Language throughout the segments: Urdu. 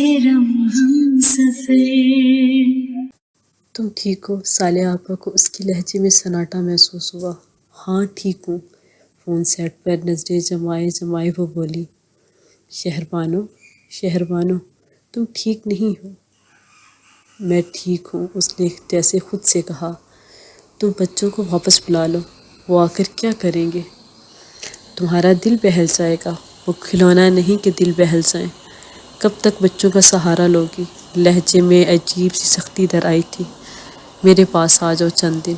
محرم ہم سفر۔ تم ٹھیک ہو؟ صالحہ آپا کو اس کے لہجے میں سناٹا محسوس ہوا۔ ہاں ٹھیک ہوں۔ فون سیٹ پر نظریں جمائے جمائے وہ بولی، شہربانو شہربانو تم ٹھیک نہیں ہو؟ میں ٹھیک ہوں، اس نے جیسے خود سے کہا۔ تم بچوں کو واپس بلا لو، وہ آ کر کیا کریں گے؟ تمہارا دل بہل جائے گا۔ وہ کھلونا نہیں کہ دل بہل جائیں۔ کب تک بچوں کا سہارا لوگی؟ لہجے میں عجیب سی سختی در آئی تھی۔ میرے پاس آ جاؤ چند دن۔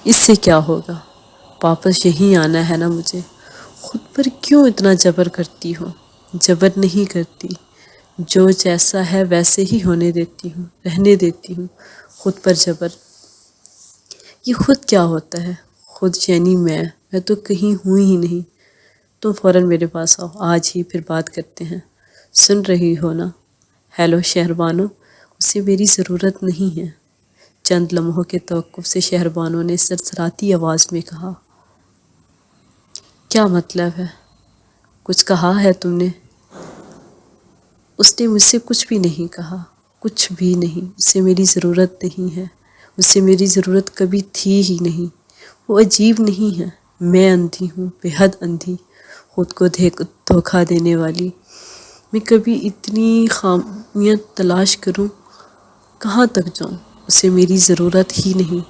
اس سے کیا ہوگا؟ واپس یہیں آنا ہے نا مجھے۔ خود پر کیوں اتنا جبر کرتی ہو؟ جبر نہیں کرتی، جو جیسا ہے ویسے ہی ہونے دیتی ہوں، رہنے دیتی ہوں۔ خود پر جبر، یہ خود کیا ہوتا ہے؟ خود یعنی میں تو کہیں ہوں ہی نہیں۔ تم فوراً میرے پاس آؤ، آج ہی، پھر بات کرتے ہیں۔ سن رہی ہو نا؟ ہیلو شہربانو، اسے میری ضرورت نہیں ہے، چند لمحوں کے توقف سے شہربانو نے سرسراتی آواز میں کہا۔ کیا مطلب ہے؟ کچھ کہا ہے تم نے؟ اس نے مجھ سے کچھ بھی نہیں کہا، کچھ بھی نہیں۔ اسے میری ضرورت نہیں ہے، اسے میری ضرورت کبھی تھی ہی نہیں۔ وہ عجیب نہیں ہے، میں اندھی ہوں، بے حد اندھی، خود کو دھوکہ دینے والی۔ میں کبھی اتنی خامیت تلاش کروں؟ کہاں تک جاؤں؟ اسے میری ضرورت ہی نہیں۔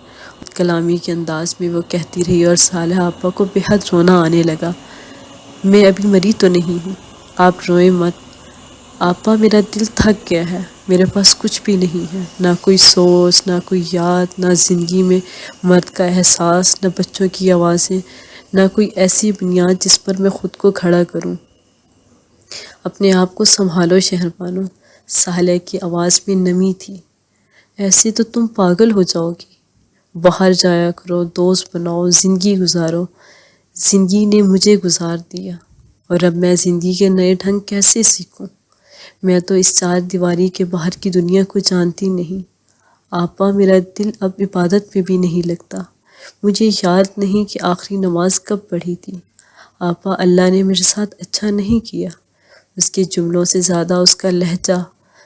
کلامی کے انداز میں وہ کہتی رہی اور صالحہ آپا کو بے حد رونا آنے لگا۔ میں ابھی مری تو نہیں ہوں، آپ روئیں مت آپا، میرا دل تھک گیا ہے۔ میرے پاس کچھ بھی نہیں ہے، نہ کوئی سوچ، نہ کوئی یاد، نہ زندگی میں مرد کا احساس، نہ بچوں کی آوازیں، نہ کوئی ایسی بنیاد جس پر میں خود کو کھڑا کروں۔ اپنے آپ کو سنبھالو شہربانو۔ صالحہ کی آواز میں نمی تھی۔ ایسے تو تم پاگل ہو جاؤ گی۔ باہر جایا کرو، دوست بناؤ، زندگی گزارو۔ زندگی نے مجھے گزار دیا، اور اب میں زندگی کے نئے ڈھنگ کیسے سیکھوں؟ میں تو اس چار دیواری کے باہر کی دنیا کو جانتی نہیں۔ آپا، میرا دل اب عبادت میں بھی نہیں لگتا۔ مجھے یاد نہیں کہ آخری نماز کب پڑھی تھی۔ آپا، اللہ نے میرے ساتھ اچھا نہیں کیا۔ اس کے جملوں سے زیادہ اس کا لہجہ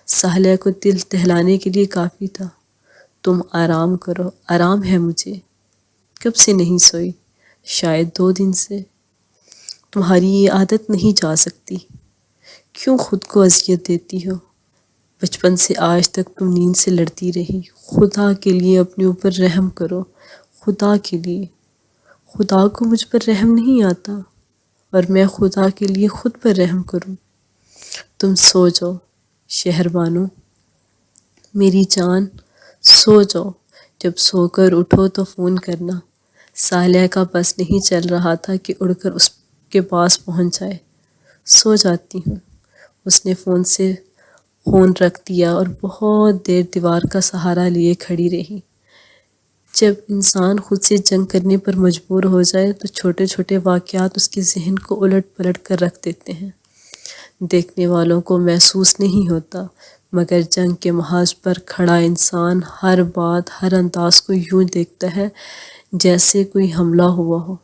صالحہ کو دل دہلانے کے لیے کافی تھا۔ تم آرام کرو، آرام ہے مجھے۔ کب سے نہیں سوئی؟ شاید 2 دن سے۔ تمہاری یہ عادت نہیں جا سکتی۔ کیوں خود کو اذیت دیتی ہو؟ بچپن سے آج تک تم نیند سے لڑتی رہی۔ خدا کے لیے اپنے اوپر رحم کرو، خدا کے لیے۔ خدا کو مجھ پر رحم نہیں آتا، اور میں خدا کے لیے خود پر رحم کروں؟ تم سو جاؤ شہربانو، میری جان، سو جاؤ۔ جب سو کر اٹھو تو فون کرنا۔ صالحہ کا بس نہیں چل رہا تھا کہ اڑ کر اس کے پاس پہنچ جائے۔ سو جاتی ہوں۔ اس نے فون رکھ دیا اور بہت دیر دیوار کا سہارا لیے کھڑی رہی۔ جب انسان خود سے جنگ کرنے پر مجبور ہو جائے تو چھوٹے چھوٹے واقعات اس کے ذہن کو الٹ پلٹ کر رکھ دیتے ہیں۔ دیکھنے والوں کو محسوس نہیں ہوتا، مگر جنگ کے محاذ پر کھڑا انسان ہر بات، ہر انداز کو یوں دیکھتا ہے جیسے کوئی حملہ ہوا ہو۔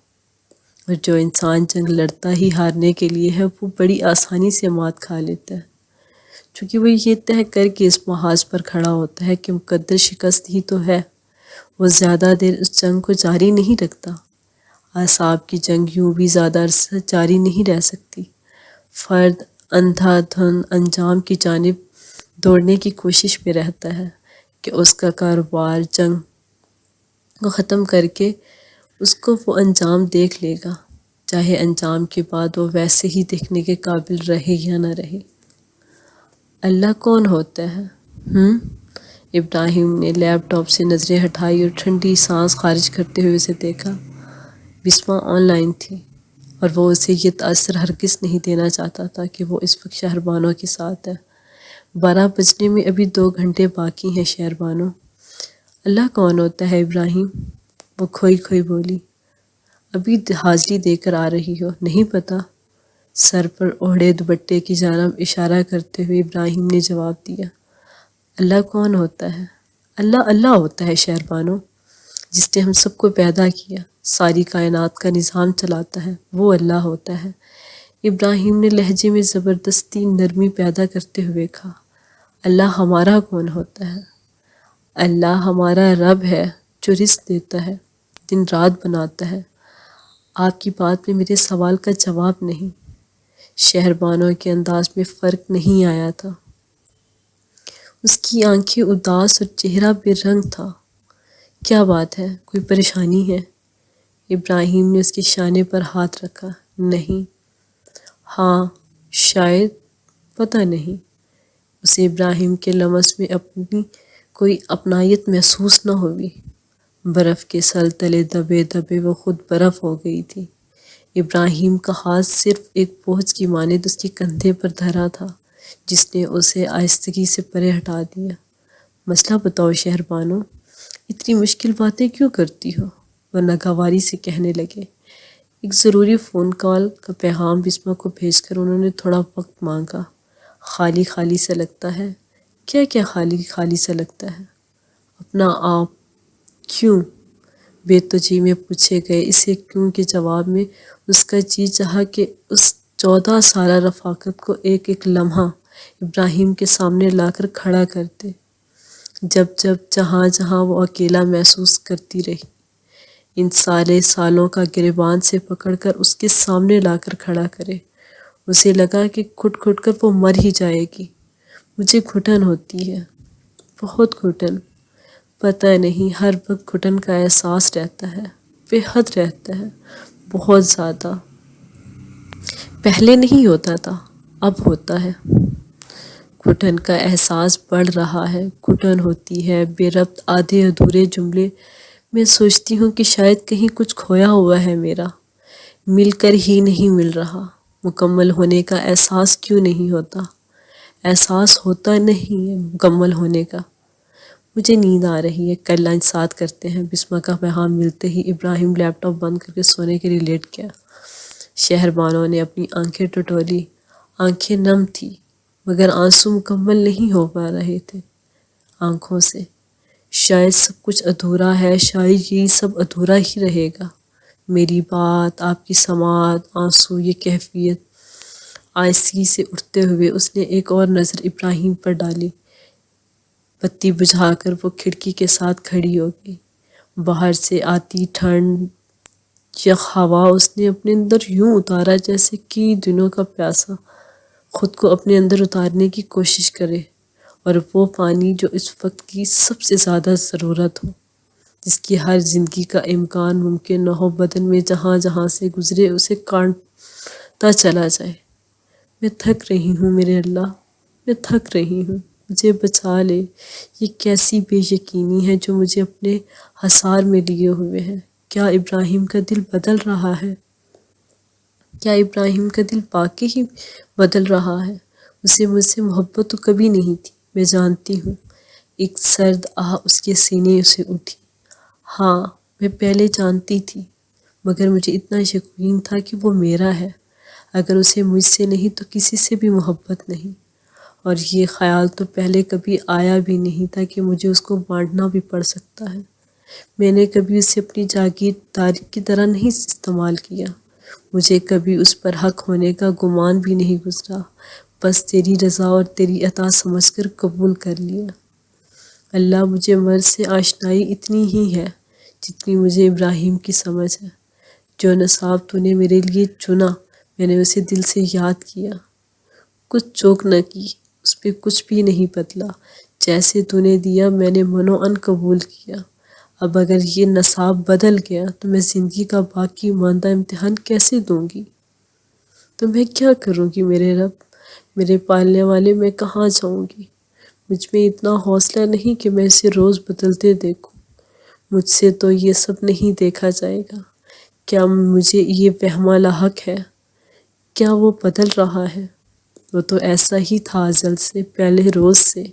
اور جو انسان جنگ لڑتا ہی ہارنے کے لیے ہے، وہ بڑی آسانی سے مات کھا لیتا ہے، چونکہ وہ یہ طے کر کے اس محاذ پر کھڑا ہوتا ہے کہ مقدر شکست ہی تو ہے۔ وہ زیادہ دیر اس جنگ کو جاری نہیں رکھتا۔ اعصاب کی جنگ یوں بھی زیادہ عرصہ جاری نہیں رہ سکتی۔ فرد اندھا دھند انجام کی جانب دوڑنے کی کوشش میں رہتا ہے کہ اس کا کاروبار جنگ کو ختم کر کے اس کو وہ انجام دیکھ لے گا، چاہے انجام کے بعد وہ ویسے ہی دیکھنے کے قابل رہے یا نہ رہے۔ اللہ کون ہوتا ہے؟ ابراہیم نے لیپ ٹاپ سے نظریں ہٹائی اور ٹھنڈی سانس خارج کرتے ہوئے اسے دیکھا۔ بسمہ آن لائن تھی، اور وہ اسے یہ تاثر ہرگز نہیں دینا چاہتا تھا کہ وہ اس وقت شہربانو کے ساتھ ہے۔ 12 بجنے میں ابھی 2 گھنٹے باقی ہیں شہربانو۔ اللہ کون ہوتا ہے ابراہیم؟ وہ کھوئی کھوئی بولی۔ ابھی حاضری دے کر آ رہی ہو، نہیں پتہ؟ سر پر اوڑھے دوپٹے کی جانب اشارہ کرتے ہوئے ابراہیم نے جواب دیا۔ اللہ کون ہوتا ہے؟ اللہ ہوتا ہے شہربانو، جس نے ہم سب کو پیدا کیا، ساری کائنات کا نظام چلاتا ہے، وہ اللہ ہوتا ہے۔ ابراہیم نے لہجے میں زبردستی نرمی پیدا کرتے ہوئے کہا۔ اللہ ہمارا کون ہوتا ہے؟ اللہ ہمارا رب ہے جو رزق دیتا ہے، دن رات بناتا ہے۔ آپ کی بات میں میرے سوال کا جواب نہیں۔ شہربانوں کے انداز میں فرق نہیں آیا تھا۔ اس کی آنکھیں اداس اور چہرہ بے رنگ تھا۔ کیا بات ہے؟ کوئی پریشانی ہے؟ ابراہیم نے اس کے شانے پر ہاتھ رکھا۔ نہیں۔ ہاں شاید، پتہ نہیں۔ اسے ابراہیم کے لمس میں اپنی کوئی اپنائیت محسوس نہ ہوئی۔ برف کے سل تلے دبے دبے وہ خود برف ہو گئی تھی۔ ابراہیم کا ہاتھ صرف ایک بوجھ کی مانند اس کے کندھے پر دھرا تھا جس نے اسے آہستگی سے پرے ہٹا دیا۔ مسئلہ بتاؤ شہربانو، اتنی مشکل باتیں کیوں کرتی ہو؟ وہ ناگواری سے کہنے لگے۔ ایک ضروری فون کال کا پیغام بسمہ کو بھیج کر انہوں نے تھوڑا وقت مانگا۔ خالی خالی سا لگتا ہے۔ کیا خالی خالی سا لگتا ہے؟ اپنا آپ۔ کیوں؟ بے توجہی میں پوچھے گئے اسے کیوں کے جواب میں اس کا جی چاہا کہ اس 14 سالہ رفاقت کو ایک ایک لمحہ ابراہیم کے سامنے لا کر کھڑا کر دے۔ جہاں جہاں وہ اکیلا محسوس کرتی رہی، ان سالوں کا گریبان سے پکڑ کر اس کے سامنے لا کر کھڑا کرے۔ اسے لگا کہ گھٹ گھٹ کر وہ مر ہی جائے گی۔ مجھے گھٹن ہوتی ہے، بہت گھٹن۔ پتہ نہیں، ہر وقت گھٹن کا احساس رہتا ہے، بے حد رہتا ہے، بہت زیادہ۔ پہلے نہیں ہوتا تھا، اب ہوتا ہے۔ گھٹن کا احساس بڑھ رہا ہے، گھٹن ہوتی ہے بے ربط آدھے ادھورے جملے۔ میں سوچتی ہوں کہ شاید کہیں کچھ کھویا ہوا ہے میرا، مل کر ہی نہیں مل رہا۔ مکمل ہونے کا احساس کیوں نہیں ہوتا؟ احساس ہوتا نہیں ہے مکمل ہونے کا۔ مجھے نیند آ رہی ہے، کل لنچ ساتھ کرتے ہیں۔ بسمہ کا پیغام ملتے ہی ابراہیم لیپ ٹاپ بند کر کے سونے کے لیے لیٹ گیا۔ شہربانوں نے اپنی آنکھیں ٹٹولی۔ آنکھیں نم تھی مگر آنسو مکمل نہیں ہو پا رہے تھے آنکھوں سے۔ شاید سب کچھ ادھورا ہے، شاید یہی سب ادھورا ہی رہے گا۔ میری بات، آپ کی سماعت، آنسو، یہ کیفیت۔ آہستگی سے اٹھتے ہوئے اس نے ایک اور نظر ابراہیم پر ڈالی۔ بتی بجھا کر وہ کھڑکی کے ساتھ کھڑی ہو گئی۔ باہر سے آتی ٹھنڈ یخ ہوا اس نے اپنے اندر یوں اتارا جیسے کئی دنوں کا پیاسا خود کو اپنے اندر اتارنے کی کوشش کرے، اور وہ پانی جو اس وقت کی سب سے زیادہ ضرورت ہو، جس کی ہر زندگی کا امکان ممکن نہ ہو، بدن میں جہاں جہاں سے گزرے اسے کاٹتا چلا جائے۔ میں تھک رہی ہوں میرے اللہ، میں تھک رہی ہوں، مجھے بچا لے۔ یہ کیسی بے یقینی ہے جو مجھے اپنے حصار میں لیے ہوئے ہے۔ کیا ابراہیم کا دل بدل رہا ہے؟ کیا ابراہیم کا دل واقعی ہی بدل رہا ہے؟ اسے مجھ سے محبت تو کبھی نہیں تھی، میں جانتی ہوں۔ ایک سرد آہ اس کے سینے سے اٹھی۔ ہاں میں پہلے جانتی تھی، مگر مجھے اتنا یقین تھا کہ وہ میرا ہے، اگر اسے مجھ سے نہیں تو کسی سے بھی محبت نہیں۔ اور یہ خیال تو پہلے کبھی آیا بھی نہیں تھا کہ مجھے اس کو بانٹنا بھی پڑ سکتا ہے۔ میں نے کبھی اسے اپنی جاگیرداری کی طرح نہیں استعمال کیا، مجھے کبھی اس پر حق ہونے کا گمان بھی نہیں گزرا، بس تیری رضا اور تیری عطا سمجھ کر قبول کر لیا۔ اللہ، مجھے مرض سے آشنائی اتنی ہی ہے جتنی مجھے ابراہیم کی سمجھ ہے۔ جو نصاب تو نے میرے لیے چنا، میں نے اسے دل سے یاد کیا، کچھ چوک نہ کی، اس پہ کچھ بھی نہیں بدلا۔ جیسے تو نے دیا میں نے منوعن قبول کیا۔ اب اگر یہ نصاب بدل گیا تو میں زندگی کا باقی ماندہ امتحان کیسے دوں گی؟ تو میں کیا کروں گی میرے رب، میرے پالنے والے؟ میں کہاں جاؤں گی؟ مجھ میں اتنا حوصلہ نہیں کہ میں اسے روز بدلتے دیکھوں۔ مجھ سے تو یہ سب نہیں دیکھا جائے گا۔ کیا مجھے یہ وہمہ لاحق ہے؟ کیا وہ بدل رہا ہے؟ وہ تو ایسا ہی تھا ازل سے، پہلے روز سے،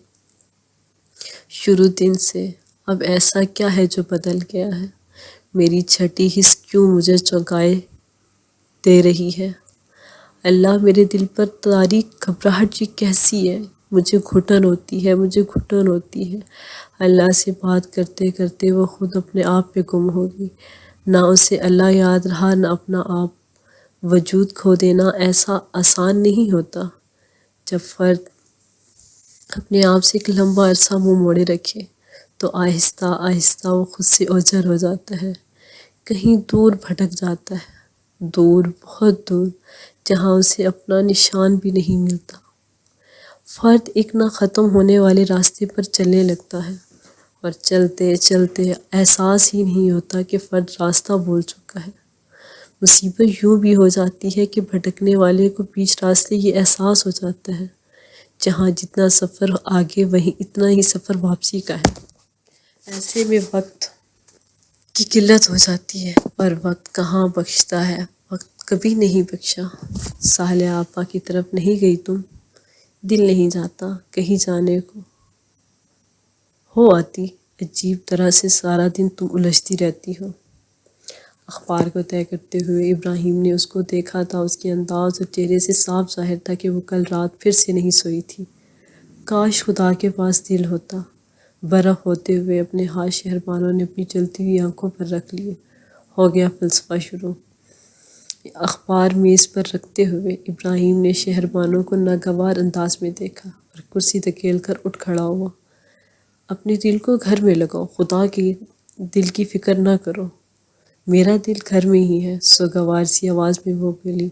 شروع دن سے۔ اب ایسا کیا ہے جو بدل گیا ہے؟ میری چھٹی حس کیوں مجھے چونکائے دے رہی ہے؟ اللہ، میرے دل پر تاریک گھبراہٹ یہ کیسی ہے؟ مجھے گھٹن ہوتی ہے، مجھے گھٹن ہوتی ہے۔ اللہ سے بات کرتے کرتے وہ خود اپنے آپ پہ گم ہو گئی۔ نہ اسے اللہ یاد رہا نہ اپنا آپ۔ وجود کھو دینا ایسا آسان نہیں ہوتا۔ جب فرد اپنے آپ سے ایک لمبا عرصہ منہ موڑے رکھے تو آہستہ آہستہ وہ خود سے اوجھل ہو جاتا ہے، کہیں دور بھٹک جاتا ہے، دور، بہت دور، جہاں اسے اپنا نشان بھی نہیں ملتا۔ فرد ایک نہ ختم ہونے والے راستے پر چلنے لگتا ہے، اور چلتے چلتے احساس ہی نہیں ہوتا کہ فرد راستہ بھول چکا ہے۔ مصیبت یوں بھی ہو جاتی ہے کہ بھٹکنے والے کو بیچ راستے یہ احساس ہو جاتا ہے، جہاں جتنا سفر آگے وہیں اتنا ہی سفر واپسی کا ہے۔ ایسے میں وقت کی قلت ہو جاتی ہے، اور وقت کہاں بخشتا ہے، وقت کبھی نہیں بخشا۔ ساحل آپا کی طرف نہیں گئی تم، دل نہیں جاتا کہیں جانے کو، ہو آتی عجیب طرح سے سارا دن تم الجھتی رہتی ہو۔ اخبار کو طے کرتے ہوئے ابراہیم نے اس کو دیکھا تھا، اس کے انداز اور چہرے سے صاف ظاہر تھا کہ وہ کل رات پھر سے نہیں سوئی تھی۔ کاش خدا کے پاس دل ہوتا۔ برف ہوتے ہوئے اپنے ہاتھ شہربانو نے اپنی چلتی ہوئی آنکھوں پر رکھ لیے۔ ہو گیا فلسفہ شروع۔ اخبار میز پر رکھتے ہوئے ابراہیم نے شہربانو کو ناگوار انداز میں دیکھا اور کرسی دھکیل کر اٹھ کھڑا ہوا۔ اپنے دل کو گھر میں لگاؤ، خدا کی دل کی فکر نہ کرو۔ میرا دل گھر میں ہی ہے، سوگوار سی آواز میں وہ بولی۔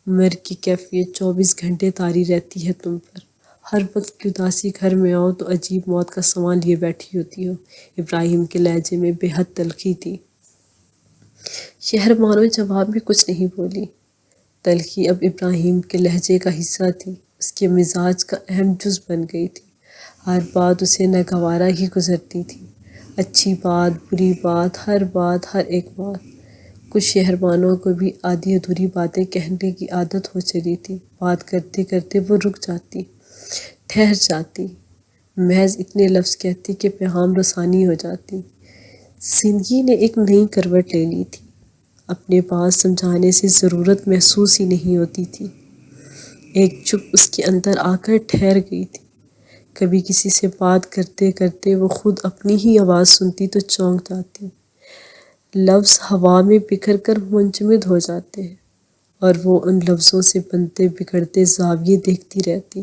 عمر کی کیفیت 24 گھنٹے طاری رہتی ہے تم پر، ہر وقت کی اداسی گھر میں آؤ تو عجیب موت کا سامان لیے بیٹھی ہوتی ہو۔ ابراہیم کے لہجے میں بے حد تلخی تھی۔ شہربانو جواب میں کچھ نہیں بولی۔ تلخی اب ابراہیم کے لہجے کا حصہ تھی، اس کے مزاج کا اہم جز بن گئی تھی۔ ہر بات اسے ناگوارا ہی گزرتی تھی، اچھی بات، بری بات، ہر ایک بات۔ کچھ شہربانوں کو بھی آدھی ادھوری باتیں کہنے کی عادت ہو چلی تھی، بات کرتے کرتے وہ رک جاتی، ٹھہر جاتی، محض اتنے لفظ کہتی کہ پیغام رسانی ہو جاتی۔ زندگی نے ایک نئی کروٹ لے لی تھی، اپنے پاس سمجھانے سے ضرورت محسوس ہی نہیں ہوتی تھی۔ ایک چپ اس کے اندر آ کر ٹھہر گئی تھی۔ کبھی کسی سے بات کرتے کرتے وہ خود اپنی ہی آواز سنتی تو چونک جاتی۔ لفظ ہوا میں بکھر کر منجمد ہو جاتے ہیں، اور وہ ان لفظوں سے بنتے بگڑتے زاویے دیکھتی رہتی۔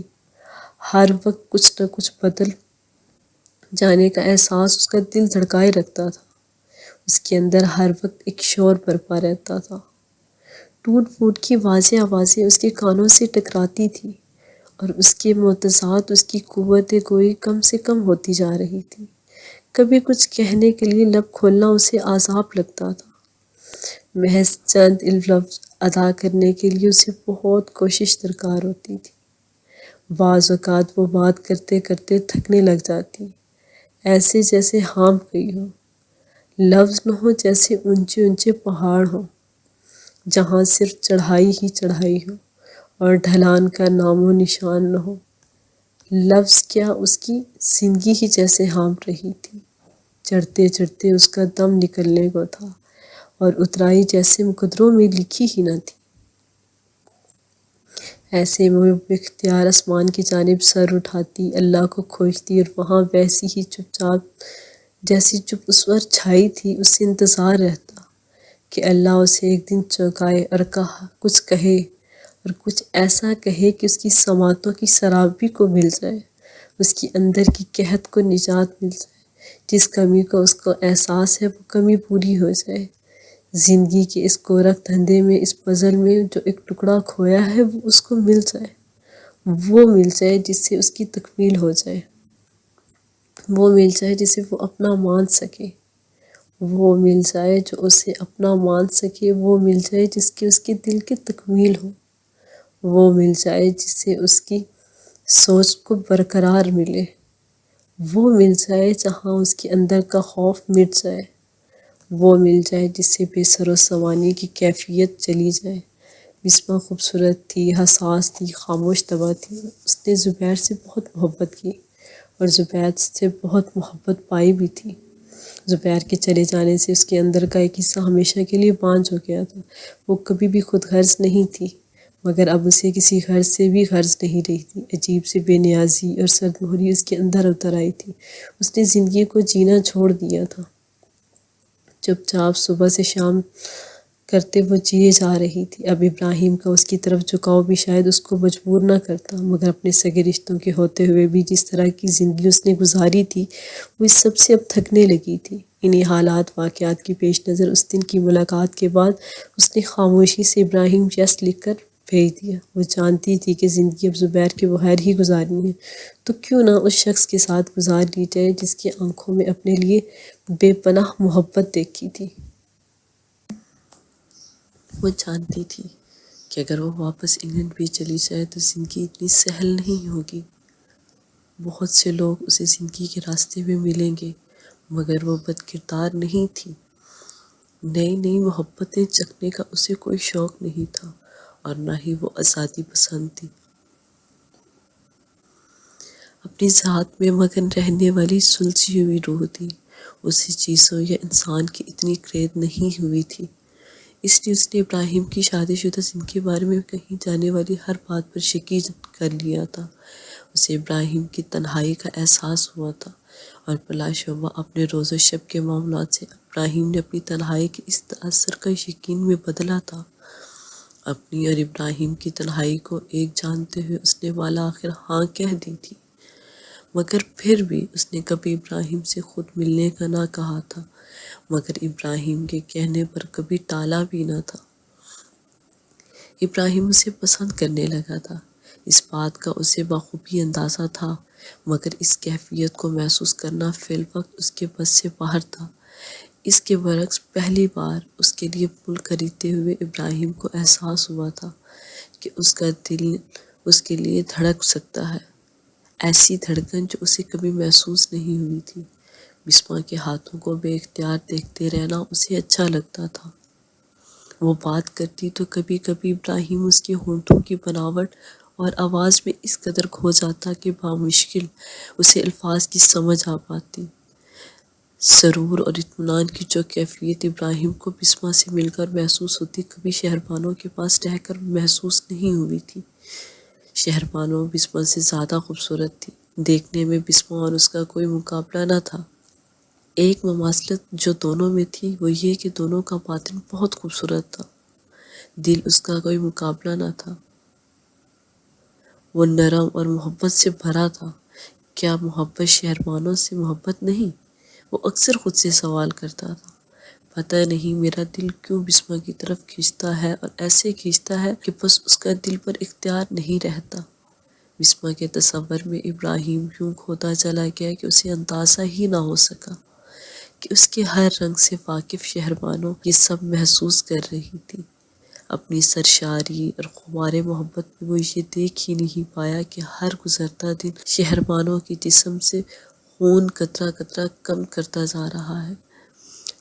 ہر وقت کچھ نہ کچھ بدل جانے کا احساس اس کا دل دھڑکائے رکھتا تھا۔ اس کے اندر ہر وقت ایک شور برپا رہتا تھا۔ ٹوٹ پھوٹ کی واضح آوازیں اس کے کانوں سے ٹکراتی تھی، اور اس کے معتزات اس کی قوت گوئی کم سے کم ہوتی جا رہی تھی۔ کبھی کچھ کہنے کے لیے لب کھولنا اسے عذاب لگتا تھا۔ محض چند لفظ ادا کرنے کے لیے اسے بہت کوشش درکار ہوتی تھی۔ بعض اوقات وہ بات کرتے کرتے تھکنے لگ جاتی، ایسے جیسے ہانپ گئی ہو۔ لفظ نہ ہو، جیسے اونچے اونچے پہاڑ ہوں جہاں صرف چڑھائی ہی چڑھائی ہو اور ڈھلان کا نام و نشان نہ ہو۔ لفظ کیا، اس کی زندگی ہی جیسے ہانپ رہی تھی، چڑھتے چڑھتے اس کا دم نکلنے کو تھا، اور اترائی جیسے مقدروں میں لکھی ہی نہ تھی۔ ایسے میں وہ باختیار آسمان کی جانب سر اٹھاتی، اللہ کو کھوجتی، اور وہاں ویسی ہی چپ چاپ جیسی چپ اس پر چھائی تھی، اس سے انتظار رہتا کہ اللہ اسے ایک دن چونکائے اور کچھ کہے، اور کچھ ایسا کہے کہ اس کی سماعتوں کی سرابی کو مل جائے، اس کی اندر کی قحط کو نجات مل جائے، جس کمی کا اس کو احساس ہے وہ کمی پوری ہو جائے۔ زندگی کے اس گورکھ دھندے میں، اس پزل میں جو ایک ٹکڑا کھویا ہے وہ اس کو مل جائے، وہ مل جائے جس سے اس کی تکمیل ہو جائے، وہ مل جائے جسے وہ اپنا مان سکے، وہ مل جائے جو اسے اپنا مان سکے، وہ مل جائے جس کی اس کے دل کی تکمیل ہو، وہ مل جائے جس سے اس کی سوچ کو برقرار ملے، وہ مل جائے جہاں اس کے اندر کا خوف مٹ جائے، وہ مل جائے جس سے بے سر و سامانی کی کیفیت چلی جائے۔ بسمہ خوبصورت تھی، حساس تھی، خاموش طبع تھی۔ اس نے زبیر سے بہت محبت کی اور زبیر سے بہت محبت پائی بھی تھی۔ زبیر کے چلے جانے سے اس کے اندر کا ایک حصہ ہمیشہ کے لیے بانجھ ہو گیا تھا۔ وہ کبھی بھی خود غرض نہیں تھی، مگر اب اسے کسی غرض سے بھی غرض نہیں رہی تھی۔ عجیب سی بے نیازی اور سرد مہری اس کے اندر اتر آئی تھی۔ اس نے زندگی کو جینا چھوڑ دیا تھا۔ چپ چاپ صبح سے شام کرتے وہ جیے جا رہی تھی۔ اب ابراہیم کا اس کی طرف جھکاؤ بھی شاید اس کو مجبور نہ کرتا، مگر اپنے سگے رشتوں کے ہوتے ہوئے بھی جس طرح کی زندگی اس نے گزاری تھی وہ اس سب سے اب تھکنے لگی تھی۔ انہی حالات واقعات کی پیش نظر اس دن کی ملاقات کے بعد اس نے خاموشی سے ابراہیم یس لکھ کر بھیج دیا۔ وہ جانتی تھی کہ زندگی اب زبیر کے بغیر ہی گزارنی ہے، تو کیوں نہ اس شخص کے ساتھ گزار لی جائے جس کی آنکھوں میں اپنے لیے بے پناہ محبت دیکھی تھی۔ وہ جانتی تھی کہ اگر وہ واپس انگلینڈ بھی چلی جائے تو زندگی اتنی سہل نہیں ہوگی۔ بہت سے لوگ اسے زندگی کے راستے میں ملیں گے، مگر وہ بد کردار نہیں تھی۔ نئی نئی محبتیں چکھنے کا اسے کوئی شوق نہیں تھا اور نہ ہی وہ آزادی پسند تھی۔ اپنی ذات میں مگن رہنے والی سلجھی ہوئی روح تھی۔ اسے چیزوں یا انسان کی اتنی قید نہیں ہوئی تھی، اس لیے اس نے ابراہیم کی شادی شدہ زندگی کے بارے میں کہیں جانے والی ہر بات پر یقین کر لیا تھا۔ اسے ابراہیم کی تنہائی کا احساس ہوا تھا اور بلا شبہ اپنے روز و شب کے معاملات سے ابراہیم نے اپنی تنہائی کے اس تاثر کا یقین میں بدلا تھا۔ اپنی اور ابراہیم کی تنہائی کو ایک جانتے ہوئے اس نے بالآخر ہاں کہہ دی تھی، مگر پھر بھی اس نے کبھی ابراہیم سے خود ملنے کا نہ کہا تھا، مگر ابراہیم کے کہنے پر کبھی ٹالا بھی نہ تھا۔ ابراہیم اسے پسند کرنے لگا تھا، اس بات کا اسے بخوبی اندازہ تھا، مگر اس کیفیت کو محسوس کرنا فی الوقت اس کے بس سے باہر تھا۔ اس کے برعکس پہلی بار اس کے لیے پھول خریدتے ہوئے ابراہیم کو احساس ہوا تھا کہ اس کا دل اس کے لیے دھڑک سکتا ہے، ایسی دھڑکن جو اسے کبھی محسوس نہیں ہوئی تھی۔ بسمہ کے ہاتھوں کو بے اختیار دیکھتے رہنا اسے اچھا لگتا تھا۔ وہ بات کرتی تو کبھی کبھی ابراہیم اس کے ہونٹوں کی بناوٹ اور آواز میں اس قدر کھو جاتا کہ بامشکل اسے الفاظ کی سمجھ آ پاتی۔ سرور اور اطمینان کی جو کیفیت ابراہیم کو بسمہ سے مل کر محسوس ہوتی کبھی شہربانو کے پاس رہ کر محسوس نہیں ہوئی تھی۔ شہربانو بسمہ سے زیادہ خوبصورت تھی، دیکھنے میں بسمہ اور اس کا کوئی مقابلہ نہ تھا۔ ایک مماثلت جو دونوں میں تھی وہ یہ کہ دونوں کا باطن بہت خوبصورت تھا، دل اس کا کوئی مقابلہ نہ تھا۔ وہ نرم اور محبت سے بھرا تھا۔ کیا محبت شہربانو سے محبت نہیں؟ وہ اکثر خود سے سوال کرتا تھا۔ پتہ نہیں میرا دل کیوں بسمہ کی طرف کھینچتا ہے اور ایسے کھینچتا ہے کہ بس اس کا دل پر اختیار نہیں رہتا۔ بسمہ کے تصور میں ابراہیم یوں کھوتا چلا گیا کہ اسے اندازہ ہی نہ ہو سکا کہ اس کے ہر رنگ سے واقف شہربانو یہ سب محسوس کر رہی تھی۔ اپنی سرشاری اور خمار محبت میں وہ یہ دیکھ ہی نہیں پایا کہ ہر گزرتا دن شہربانو کے جسم سے خون قطرہ قطرہ کم کرتا جا رہا ہے۔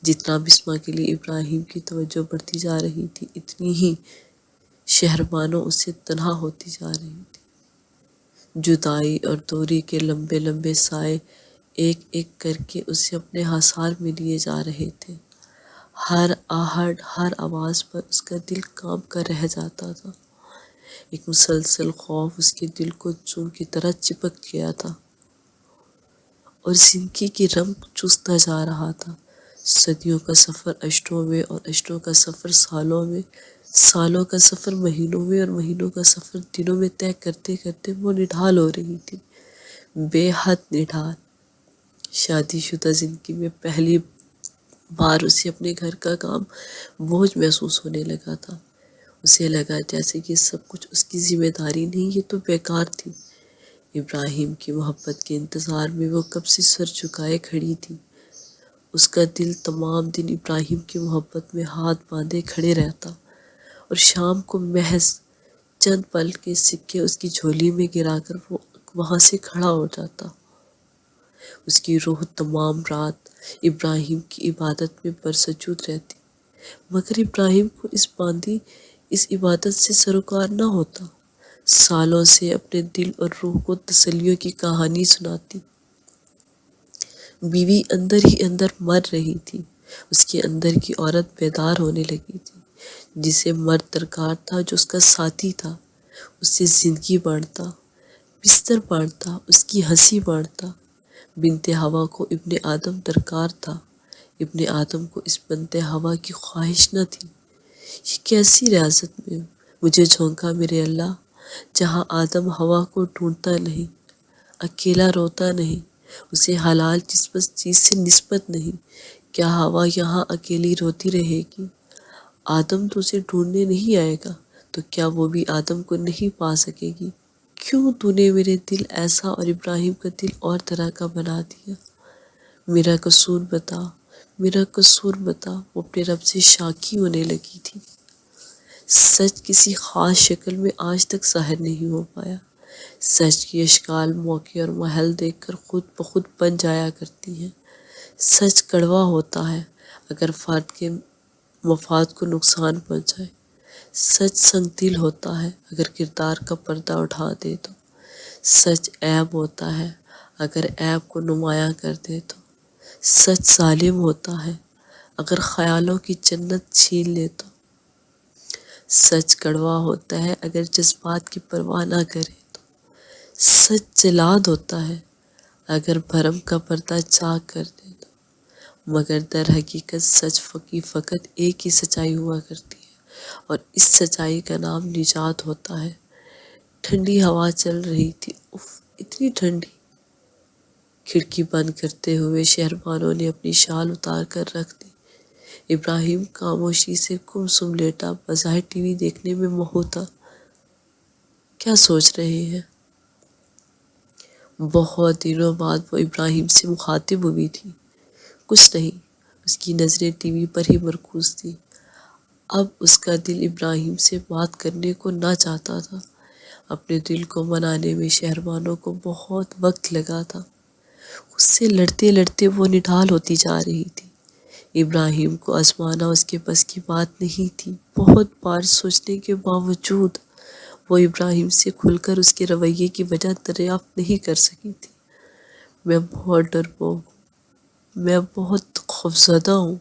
جتنا بسمہ کے لیے ابراہیم کی توجہ بڑھتی جا رہی تھی، اتنی ہی شہربانو اس سے تنہا ہوتی جا رہی تھی۔ جدائی اور دوری کے لمبے لمبے سائے ایک ایک کر کے اسے اپنے حصار میں لیے جا رہے تھے۔ ہر آہٹ، ہر آواز پر اس کا دل کانپ کر رہ جاتا تھا۔ ایک مسلسل خوف اس کے دل کو چوب کی طرح چپک گیا تھا اور زندگی کی رمق چوستا جا رہا تھا۔ صدیوں کا سفر اشروں میں اور اشروں کا سفر سالوں میں، سالوں کا سفر مہینوں میں اور مہینوں کا سفر دنوں میں طے کرتے کرتے وہ نڈھال ہو رہی تھی، بے حد نڈھال۔ شادی شدہ زندگی میں پہلی بار اسے اپنے گھر کا کام بوجھ محسوس ہونے لگا تھا۔ اسے لگا جیسے کہ سب کچھ اس کی ذمہ داری نہیں، یہ تو بیکار تھی۔ ابراہیم کی محبت کے انتظار میں وہ کب سے سر جھکائے کھڑی تھی۔ اس کا دل تمام دن ابراہیم کی محبت میں ہاتھ باندھے کھڑے رہتا اور شام کو محض چند پل کے سکے اس کی جھولی میں گرا کر وہ وہاں سے کھڑا ہو جاتا۔ اس کی روح تمام رات ابراہیم کی عبادت میں پرسجود رہتی، مگر ابراہیم کو اس عبادت سے سروکار نہ ہوتا۔ سالوں سے اپنے دل اور روح کو تسلیوں کی کہانی سناتی۔ بیوی اندر ہی اندر مر رہی تھی، اس کے اندر کی عورت بیدار ہونے لگی تھی۔ جسے مرد درکار تھا جو اس کا ساتھی تھا، اس سے زندگی بانٹتا، بستر بانٹتا، اس کی ہنسی بانٹتا۔ بنت ہوا کو ابن آدم درکار تھا، ابن آدم کو اس بنت ہوا کی خواہش نہ تھی۔ یہ کیسی ریاست میں مجھے جھونکا میرے اللہ، جہاں آدم ہوا کو ڈھونڈتا نہیں، اکیلا روتا نہیں، اسے حلال چیز سے نسبت نہیں۔ کیا ہوا یہاں اکیلی روتی رہے گی؟ آدم تو اسے ڈھونڈنے نہیں آئے گا، تو کیا وہ بھی آدم کو نہیں پا سکے گی؟ کیوں تو نے میرے دل ایسا اور ابراہیم کا دل اور طرح کا بنا دیا؟ میرا قصور بتا، میرا قصور بتا۔ وہ اپنے رب سے شاکی ہونے لگی تھی۔ سچ کسی خاص شکل میں آج تک ظاہر نہیں ہو پایا۔ سچ کی اشکال، موقع اور محل دیکھ کر خود بخود بن جایا کرتی ہیں۔ سچ کڑوا ہوتا ہے اگر فرد کے مفاد کو نقصان پہنچائے۔ سچ سنگ دل ہوتا ہے اگر کردار کا پردہ اٹھا دے تو۔ سچ عیب ہوتا ہے اگر عیب کو نمایاں کر دے تو۔ سچ ظالم ہوتا ہے اگر خیالوں کی جنت چھین لے تو۔ سچ کڑوا ہوتا ہے اگر جذبات کی پرواہ نہ کرے تو۔ سچ جلاد ہوتا ہے اگر بھرم کا پردہ چاک کر دے تو۔ مگر در حقیقت سچ کی فقط ایک ہی سچائی ہوا کرتی ہے، اور اس سچائی کا نام نجات ہوتا ہے۔ ٹھنڈی ہوا چل رہی تھی، اف اتنی ٹھنڈی۔ کھڑکی بند کرتے ہوئے شہربانوں نے اپنی شال اتار کر رکھ دی۔ ابراہیم خاموشی سے گم سم لیٹا، بظاہر ٹی وی دیکھنے میں مہو تھا۔ کیا سوچ رہے ہیں؟ بہت دنوں بعد وہ ابراہیم سے مخاطب ہوئی تھی۔ کچھ نہیں، اس کی نظریں ٹی وی پر ہی مرکوز تھی۔ اب اس کا دل ابراہیم سے بات کرنے کو نہ چاہتا تھا۔ اپنے دل کو منانے میں شہربانوں کو بہت وقت لگا تھا۔ اس سے لڑتے لڑتے وہ نڈھال ہوتی جا رہی تھی۔ ابراہیم کو آزمانا اس کے بس کی بات نہیں تھی۔ بہت بار سوچنے کے باوجود وہ ابراہیم سے کھل کر اس کے رویے کی وجہ دریافت نہیں کر سکی تھی۔ میں بہت ڈرپوک ہوں، میں بہت خوفزدہ ہوں،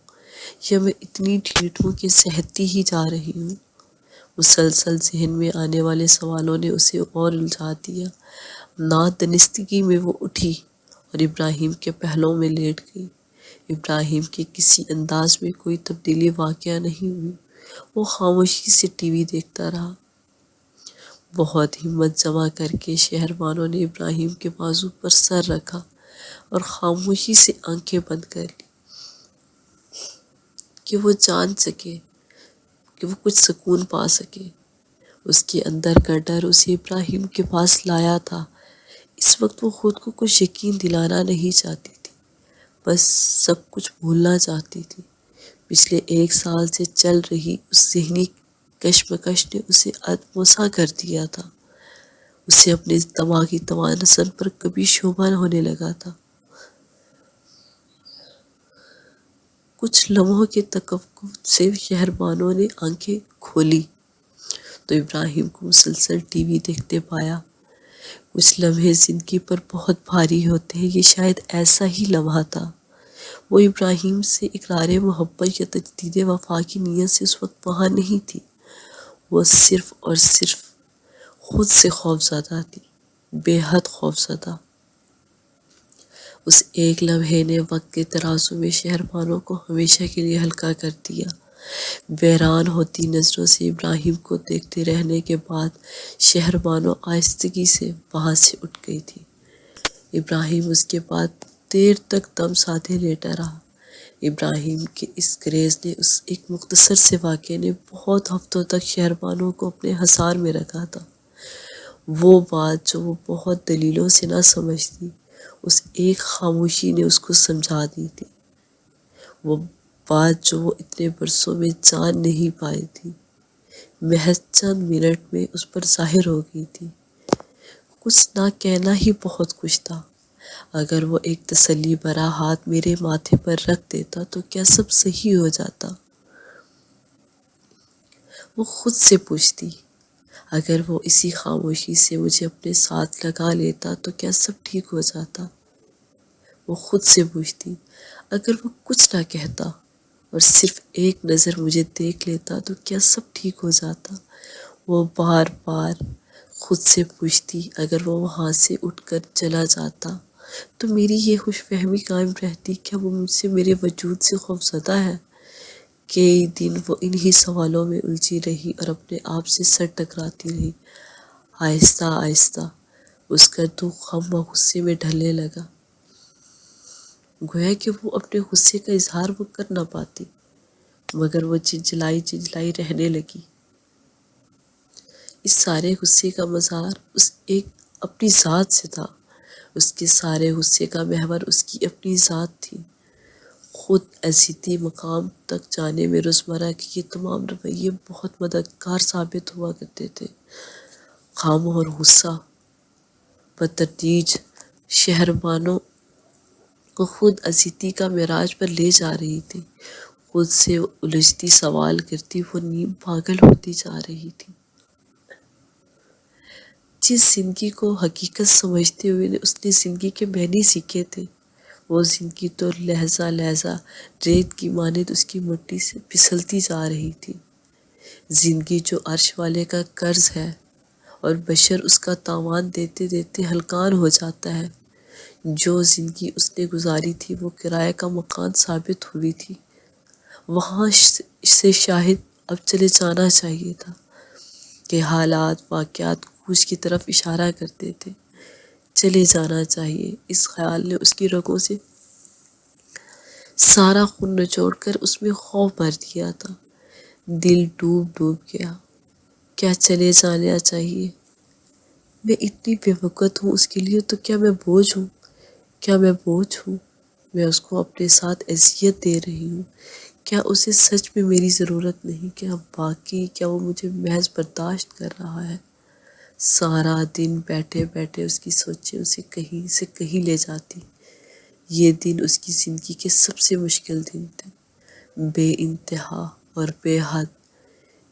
یا میں اتنی ڈھیٹ ہوں کہ سہتی ہی جا رہی ہوں؟ مسلسل ذہن میں آنے والے سوالوں نے اسے اور الجھا دیا۔ نادانستگی میں وہ اٹھی اور ابراہیم کے پہلوؤں میں لیٹ گئی۔ ابراہیم کے کسی انداز میں کوئی تبدیلی واقع نہیں ہوئی۔ وہ خاموشی سے ٹی وی دیکھتا رہا۔ بہت ہمت جمع کر کے شہربانوں نے ابراہیم کے بازو پر سر رکھا اور خاموشی سے آنکھیں بند کر لی، کہ وہ جان سکے، کہ وہ کچھ سکون پا سکے۔ اس کے اندر کا ڈر اسے ابراہیم کے پاس لایا تھا۔ اس وقت وہ خود کو کچھ یقین دلانا نہیں چاہتی تھی، بس سب کچھ بھولنا چاہتی تھی۔ پچھلے 1 سال سے چل رہی اس ذہنی کشمکش نے اسے ادموسا کر دیا تھا۔ اسے اپنے دماغی توانسن پر کبھی شبہ ہونے لگا تھا۔ کچھ لمحوں کے توقف سے شہربانوں نے آنکھیں کھولی تو ابراہیم کو مسلسل ٹی وی دیکھتے پایا۔ کچھ لمحے زندگی پر بہت بھاری ہوتے ہیں، یہ شاید ایسا ہی لمحہ تھا۔ وہ ابراہیم سے اقرار محبت یا تجدید وفا کی نیت سے اس وقت وہاں نہیں تھی۔ وہ صرف اور صرف خود سے خوفزدہ تھی، بے حد خوفزدہ۔ اس ایک لمحے نے وقت کے ترازو میں شہربانوں کو ہمیشہ کے لیے ہلکا کر دیا۔ ویران ہوتی نظروں سے ابراہیم کو دیکھتے رہنے کے بعد شہربانو آہستگی سے وہاں سے اٹھ گئی تھی۔ ابراہیم اس کے بعد دیر تک دم سادھے لیٹا رہا۔ ابراہیم کے اس گریز نے، اس ایک مختصر سے واقعے نے بہت ہفتوں تک شہربانو کو اپنے حصار میں رکھا تھا۔ وہ بات جو وہ بہت دلیلوں سے نہ سمجھتی، اس ایک خاموشی نے اس کو سمجھا دی تھی۔ وہ بات جو وہ اتنے برسوں میں جان نہیں پائی تھی، محض چند منٹ میں اس پر ظاہر ہو گئی تھی۔ کچھ نہ کہنا ہی بہت کچھ تھا۔ اگر وہ ایک تسلی بھرا ہاتھ میرے ماتھے پر رکھ دیتا تو کیا سب صحیح ہو جاتا؟ وہ خود سے پوچھتی۔ اگر وہ اسی خاموشی سے مجھے اپنے ساتھ لگا لیتا تو کیا سب ٹھیک ہو جاتا؟ وہ خود سے پوچھتی۔ اگر وہ کچھ نہ کہتا اور صرف ایک نظر مجھے دیکھ لیتا تو کیا سب ٹھیک ہو جاتا؟ وہ بار بار خود سے پوچھتی۔ اگر وہ وہاں سے اٹھ کر چلا جاتا تو میری یہ خوش فہمی قائم رہتی، کیا وہ مجھ سے، میرے وجود سے خوفزدہ ہے؟ کئی دن وہ انہی سوالوں میں الجھی رہی اور اپنے آپ سے سر ٹکراتی رہی۔ آہستہ آہستہ اس کا دو غم و غصے میں ڈھلنے لگا، گویا کہ وہ اپنے غصے کا اظہار وہ کر نہ پاتی، مگر وہ جھنجھلائی رہنے لگی۔ اس سارے غصے کا مظہر اس ایک اپنی ذات سے تھا، اس کے سارے غصے کا محور اس کی اپنی ذات تھی۔ خود عزیزی مقام تک جانے میں روزمرہ کے یہ تمام رویے بہت مددگار ثابت ہوا کرتے تھے۔ غم اور غصہ بتدریج شہربانوں کو خود عزیزی کا معراج پر لے جا رہی تھی۔ خود سے الجھتی، سوال کرتی، وہ نیم پاگل ہوتی جا رہی تھی۔ جس زندگی کو حقیقت سمجھتے ہوئے اس نے زندگی کے معنی سیکھے تھے، وہ زندگی تو لہجہ لہجہ ریت کی مانند اس کی مٹی سے پھسلتی جا رہی تھی۔ زندگی جو عرش والے کا قرض ہے اور بشر اس کا تاوان دیتے دیتے ہلکان ہو جاتا ہے۔ جو زندگی اس نے گزاری تھی وہ کرائے کا مکان ثابت ہوئی تھی۔ وہاں سے شاید اب چلے جانا چاہیے تھا کہ حالات واقعات کوچ کی طرف اشارہ کرتے تھے۔ چلے جانا چاہیے، اس خیال نے اس کی رگوں سے سارا خون نچوڑ کر اس میں خوف بھر دیا تھا۔ دل ڈوب گیا۔ کیا چلے جانا چاہیے؟ میں اتنی بے وقت ہوں اس کے لیے، تو کیا میں بوجھ ہوں؟ کیا میں بوجھ ہوں؟ میں اس کو اپنے ساتھ اذیت دے رہی ہوں۔ کیا اسے سچ میں میری ضرورت نہیں؟ کیا وہ مجھے محض برداشت کر رہا ہے؟ سارا دن بیٹھے بیٹھے اس کی سوچیں اسے کہیں سے کہیں لے جاتی۔ یہ دن اس کی زندگی کے سب سے مشکل دن تھے، بے انتہا اور بے حد۔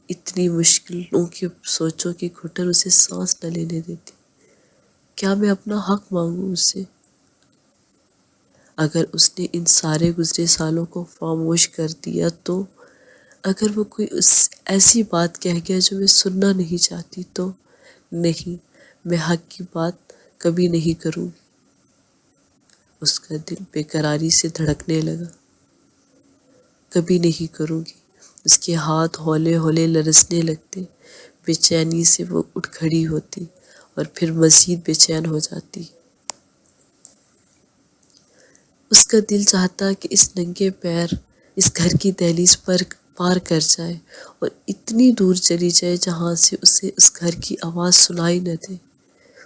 اتنی مشکلوں کی سوچوں کی گھٹن اسے سانس نہ لینے دیتی۔ کیا میں اپنا حق مانگوں اس سے؟ اگر اس نے ان سارے گزرے سالوں کو خاموش کر دیا تو؟ اگر وہ کوئی ایسی بات کہہ گیا جو میں سننا نہیں چاہتی تو؟ نہیں، میں حق کی بات کبھی نہیں کروں گی۔ اس کا دل بے قراری سے دھڑکنے لگا۔ کبھی نہیں کروں گی۔ اس کے ہاتھ ہولے ہولے لرزنے لگتے۔ بے چینی سے وہ اٹھ کھڑی ہوتی اور پھر مزید بے چین ہو جاتی۔ اس کا دل چاہتا کہ اس ننگے پیر اس گھر کی دہلیز پر پار کر جائے اور اتنی دور چلی جائے جہاں سے اسے اس گھر کی آواز سنائی نہ دے۔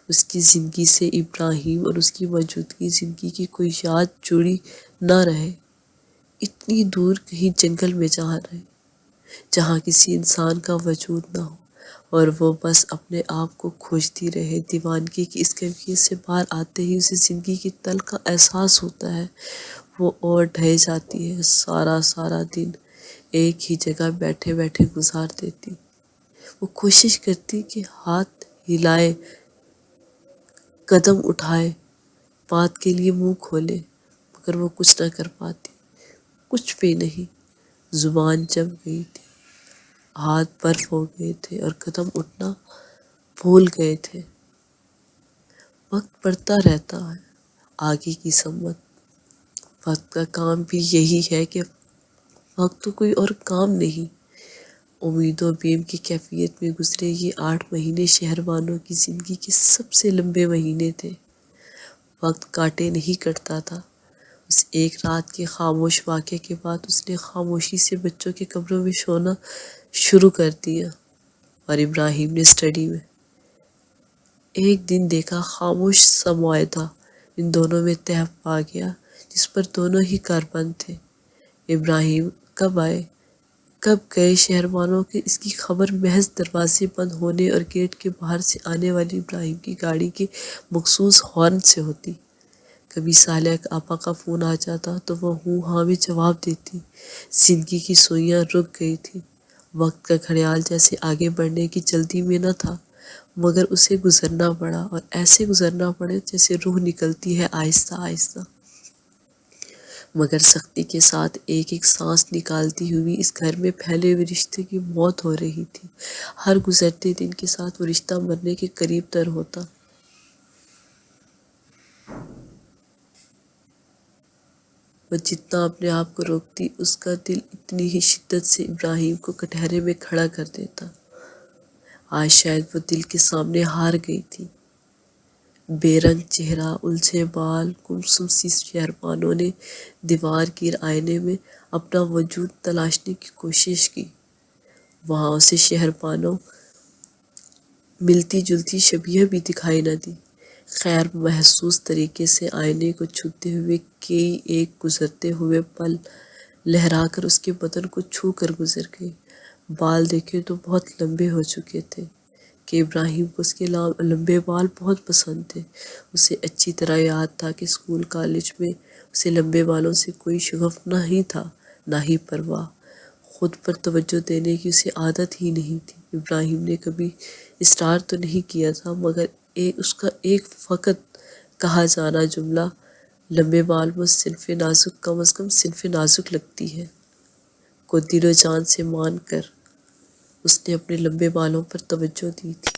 اس کی زندگی سے ابراہیم اور اس کی موجودگی زندگی کی کوئی یاد جڑی نہ رہے۔ اتنی دور کہیں جنگل میں جا رہے جہاں کسی انسان کا وجود نہ ہو اور وہ بس اپنے آپ کو کھوجتی رہے۔ دیوانگی کی اس کیفیت سے باہر آتے ہی اسے زندگی کی تلخ کا احساس ہوتا ہے۔ وہ اور ڈھہ جاتی ہے، سارا دن ایک ہی جگہ بیٹھے بیٹھے گزار دیتی۔ وہ کوشش کرتی کہ ہاتھ ہلائے، قدم اٹھائے، بات کے لیے منہ کھولے، مگر وہ کچھ نہ کر پاتی، کچھ بھی نہیں۔ زبان جم گئی تھی، ہاتھ برف ہو گئے تھے اور قدم اٹھنا بھول گئے تھے۔ وقت بڑھتا رہتا ہے، آگے کی سمت۔ وقت کا کام بھی یہی ہے کہ وقت تو کوئی اور کام نہیں۔ امید و بیم کی کیفیت میں گزرے یہ 8 مہینے شہربانوں کی زندگی کے سب سے لمبے مہینے تھے۔ وقت کاٹے نہیں کٹتا تھا۔ اس ایک رات کے خاموش واقعے کے بعد اس نے خاموشی سے بچوں کے کمروں میں سونا شروع کر دیا اور ابراہیم نے اسٹڈی میں۔ ایک دن دیکھا خاموش سا معاہدہ ان دونوں میں طے پا گیا جس پر دونوں ہی کاربند تھے۔ ابراہیم کب آئے، کب گئے شہربانوں کے اس کی خبر محض دروازے بند ہونے اور گیٹ کے باہر سے آنے والی ابراہیم کی گاڑی کے مخصوص ہارن سے ہوتی۔ کبھی صالح آپا کا فون آ جاتا تو وہ ہوں ہاں میں جواب دیتی۔ زندگی کی سوئیاں رک گئی تھی۔ وقت کا گھڑیال جیسے آگے بڑھنے کی جلدی میں نہ تھا، مگر اسے گزرنا پڑا اور ایسے گزرنا پڑے جیسے روح نکلتی ہے آہستہ آہستہ، مگر سختی کے ساتھ ایک ایک سانس نکالتی ہوئی۔ اس گھر میں پھیلے ہوئے رشتے کی موت ہو رہی تھی۔ ہر گزرتے دن کے ساتھ وہ رشتہ مرنے کے قریب تر ہوتا۔ وہ جتنا اپنے آپ کو روکتی اس کا دل اتنی ہی شدت سے ابراہیم کو کٹہرے میں کھڑا کر دیتا۔ آج شاید وہ دل کے سامنے ہار گئی تھی۔ بے رنگ چہرہ، الجھے بال، گمسم سی شہربانوں نے دیوار گیر آئینے میں اپنا وجود تلاشنے کی کوشش کی۔ وہاں اسے شہربانوں ملتی جلتی شبیہ بھی دکھائی نہ دی۔ خیر محسوس طریقے سے آئینے کو چھوتے ہوئے کئی ایک گزرتے ہوئے پل لہرا کر اس کے بدن کو چھو کر گزر گئے۔ بال دیکھے تو بہت لمبے ہو چکے تھے کہ ابراہیم کو اس کے لمبے بال بہت پسند تھے۔ اسے اچھی طرح یاد تھا کہ اسکول کالج میں اسے لمبے بالوں سے کوئی شغف نہ ہی تھا نہ ہی پرواہ۔ خود پر توجہ دینے کی اسے عادت ہی نہیں تھی۔ ابراہیم نے کبھی اصرار تو نہیں کیا تھا، مگر اس کا ایک فقط کہا جانا جملہ لمبے بال مجھ صنف نازک کم از کم صنف نازک لگتی ہے کو دل و جان سے مان کر اس نے اپنے لمبے بالوں پر توجہ دی تھی۔